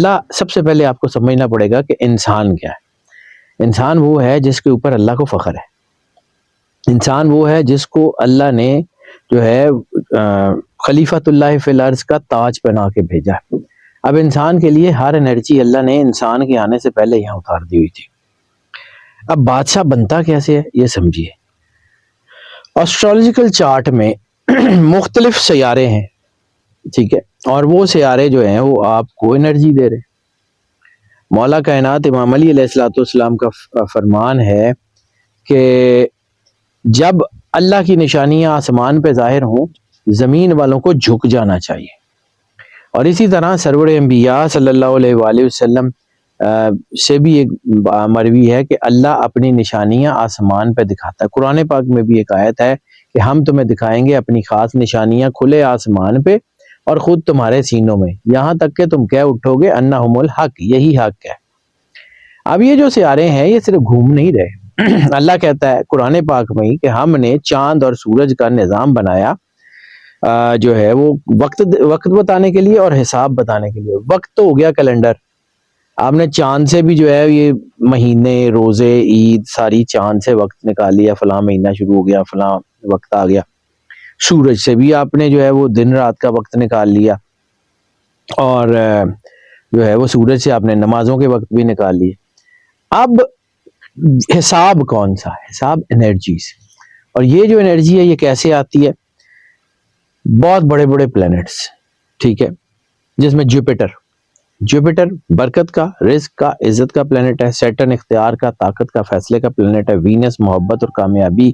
اللہ سب سے پہلے آپ کو سمجھنا پڑے گا کہ انسان کیا ہے. انسان وہ ہے جس کے اوپر اللہ کو فخر ہے. انسان وہ ہے جس کو اللہ نے جو ہے خلیفۃ اللہ فی الارض کا تاج پہنا کے بھیجا. اب انسان کے لیے ہر انرجی اللہ نے انسان کے آنے سے پہلے یہاں اتار دی ہوئی تھی. اب بادشاہ بنتا کیسے ہے یہ سمجھیے. اسٹرالوجیکل چارٹ میں مختلف سیارے ہیں, ٹھیک ہے, اور وہ سیارے جو ہیں وہ آپ کو انرجی دے رہے ہیں. مولا کائنات امام علی علیہ الصلوۃ والسلام کا فرمان ہے کہ جب اللہ کی نشانیاں آسمان پہ ظاہر ہوں زمین والوں کو جھک جانا چاہیے. اور اسی طرح سرور انبیاء صلی اللہ علیہ وآلہ وسلم سے بھی ایک مروی ہے کہ اللہ اپنی نشانیاں آسمان پہ دکھاتا ہے. قرآن پاک میں بھی ایک آیت ہے کہ ہم تمہیں دکھائیں گے اپنی خاص نشانیاں کھلے آسمان پہ اور خود تمہارے سینوں میں, یہاں تک کہ تم کہہ اٹھو گے انہم الحق, یہی حق ہے. اب یہ جو سیارے ہیں یہ صرف گھوم نہیں رہے. اللہ کہتا ہے قرآن پاک میں کہ ہم نے چاند اور سورج کا نظام بنایا جو ہے وہ وقت بتانے کے لیے اور حساب بتانے کے لیے. وقت تو ہو گیا کیلنڈر, آپ نے چاند سے بھی جو ہے یہ مہینے, روزے, عید ساری چاند سے وقت نکال لیا, فلاں مہینہ شروع ہو گیا, فلاں وقت آ گیا. سورج سے بھی آپ نے جو ہے وہ دن رات کا وقت نکال لیا, اور جو ہے وہ سورج سے آپ نے نمازوں کے وقت بھی نکال لیے. اب حساب کون سا؟ حساب انرجی سے. اور یہ جو انرجی ہے یہ کیسے آتی ہے؟ بہت بڑے بڑے پلینٹس, ٹھیک ہے, جس میں جوپیٹر برکت کا, رزق کا, عزت کا پلینٹ ہے. سیٹرن اختیار کا, طاقت کا, فیصلے کا پلینٹ ہے. وینس محبت اور کامیابی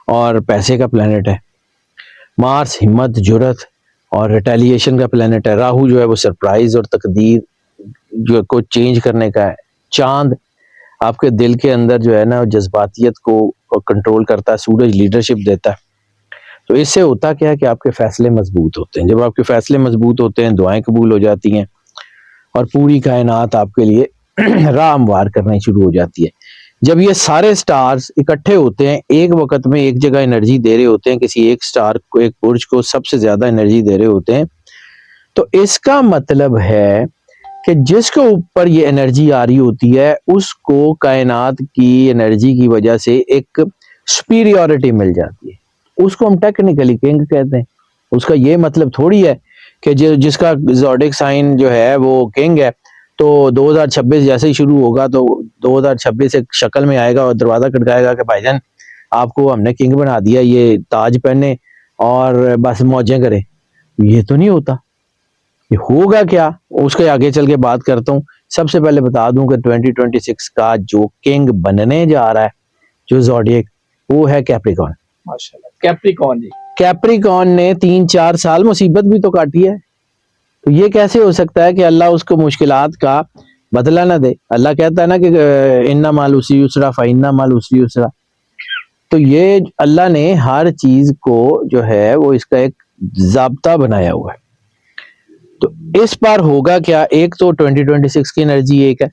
اور پیسے کا پلینٹ ہے. مارس ہمت, جرت اور ریٹیلیشن کا پلینٹ ہے. راہو جو ہے وہ سرپرائز اور تقدیر جو کو چینج کرنے کا ہے. چاند آپ کے دل کے اندر جو ہے نا جذباتیت کو کنٹرول کرتا ہے. سورج لیڈرشپ دیتا ہے. تو اس سے ہوتا کیا ہے کہ آپ کے فیصلے مضبوط ہوتے ہیں. جب آپ کے فیصلے مضبوط ہوتے ہیں دعائیں قبول ہو جاتی ہیں اور پوری کائنات آپ کے لیے راہ ہموار کرنا شروع ہو جاتی ہے. جب یہ سارے سٹارز اکٹھے ہوتے ہیں ایک وقت میں ایک جگہ انرجی دے رہے ہوتے ہیں, کسی ایک سٹار کو, ایک برج کو سب سے زیادہ انرجی دے رہے ہوتے ہیں, تو اس کا مطلب ہے کہ جس کے اوپر یہ انرجی آ رہی ہوتی ہے اس کو کائنات کی انرجی کی وجہ سے ایک سپیریورٹی مل جاتی ہے. اس کو ہم ٹیکنیکلی کنگ کہتے ہیں. اس کا یہ مطلب تھوڑی ہے کہ جس کا زوڈک سائن جو ہے وہ کنگ ہے تو 2026 جیسے ہی شروع ہوگا تو 2026 ایک شکل میں آئے گا اور دروازہ کھٹکائے گا کہ بھائی جان آپ کو ہم نے کنگ بنا دیا, یہ تاج پہنے اور بس موجیں کرے. یہ تو نہیں ہوتا. یہ ہوگا کیا اس کے آگے چل کے بات کرتا ہوں. سب سے پہلے بتا دوں کہ 2026 کا جو کنگ بننے جا رہا ہے جو زوڈیک, وہ ہے کیپریکون. ماشاءاللہ, کیپریکون جی. کیپریکون نے 3-4 سال مصیبت بھی تو کاٹی ہے. تو یہ کیسے ہو سکتا ہے کہ اللہ اس کو مشکلات کا بدلہ نہ دے؟ اللہ کہتا ہے نا کہ اِنَّ مَعَ الْعُسْرِ يُسْرًا فَإِنَّ مَعَ الْعُسْرِ يُسْرًا. تو یہ اللہ نے ہر چیز کو جو ہے وہ اس کا ایک ضابطہ بنایا ہوا ہے. تو اس بار ہوگا کیا, ایک تو 2026 کی انرجی ایک ہے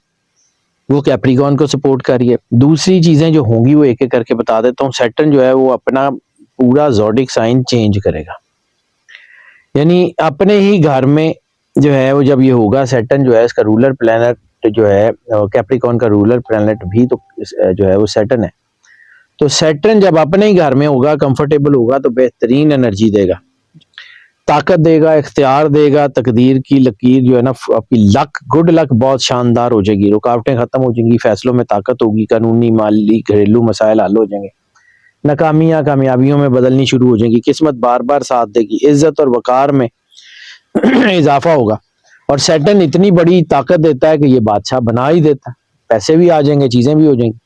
وہ کیپریکون کو سپورٹ کر رہی ہے. دوسری چیزیں جو ہوں گی وہ ایک ایک کر کے بتا دیتا ہوں. سیٹرن جو ہے وہ اپنا پورا زوڈک سائن چینج کرے گا, یعنی اپنے ہی گھر میں جو ہے وہ جب یہ ہوگا. سیٹرن جو ہے اس کا رولر پلینٹ جو ہے کیپریکون کا رولر پلینٹ بھی تو جو ہے وہ سیٹرن ہے. تو سیٹرن جب اپنے ہی گھر میں ہوگا, کمفرٹیبل ہوگا, تو بہترین انرجی دے گا, طاقت دے گا, اختیار دے گا. تقدیر کی لکیر جو ہے نا آپ کی لک, گڈ لک بہت شاندار ہو جائے گی. رکاوٹیں ختم ہو جائیں گی, فیصلوں میں طاقت ہوگی, قانونی مالی گھریلو مسائل حل ہو جائیں گے, ناکامیاں کامیابیوں میں بدلنی شروع ہو جائیں گی, قسمت بار بار ساتھ دے گی, عزت اور وقار میں اضافہ ہوگا. اور سیٹرن اتنی بڑی طاقت دیتا ہے کہ یہ بادشاہ بنا ہی دیتا ہے. پیسے بھی آ جائیں گے, چیزیں بھی ہو جائیں گی.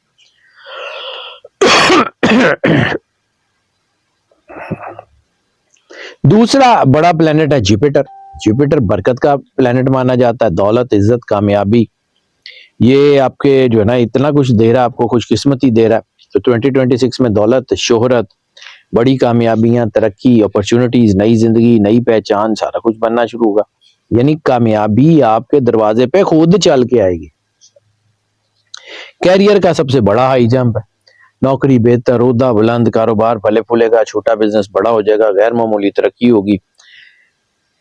دوسرا بڑا پلینٹ ہے جوپیٹر. جوپیٹر برکت کا پلینٹ مانا جاتا ہے, دولت, عزت, کامیابی. یہ آپ کے جو ہے نا اتنا کچھ دے رہا ہے, آپ کو خوش قسمتی دے رہا ہے. تو 2026 میں دولت, شہرت, بڑی کامیابیاں, ترقی, اپرچونٹیز, نئی زندگی, نئی پہچان, سارا کچھ بننا شروع ہوگا. یعنی کامیابی آپ کے دروازے پہ خود چل کے آئے گی. کیریئر کا سب سے بڑا ہائی جمپ ہے. نوکری بہتر, عہدہ بلند, کاروبار پھلے پھولے گا, چھوٹا بزنس بڑا ہو جائے گا, غیر معمولی ترقی ہوگی.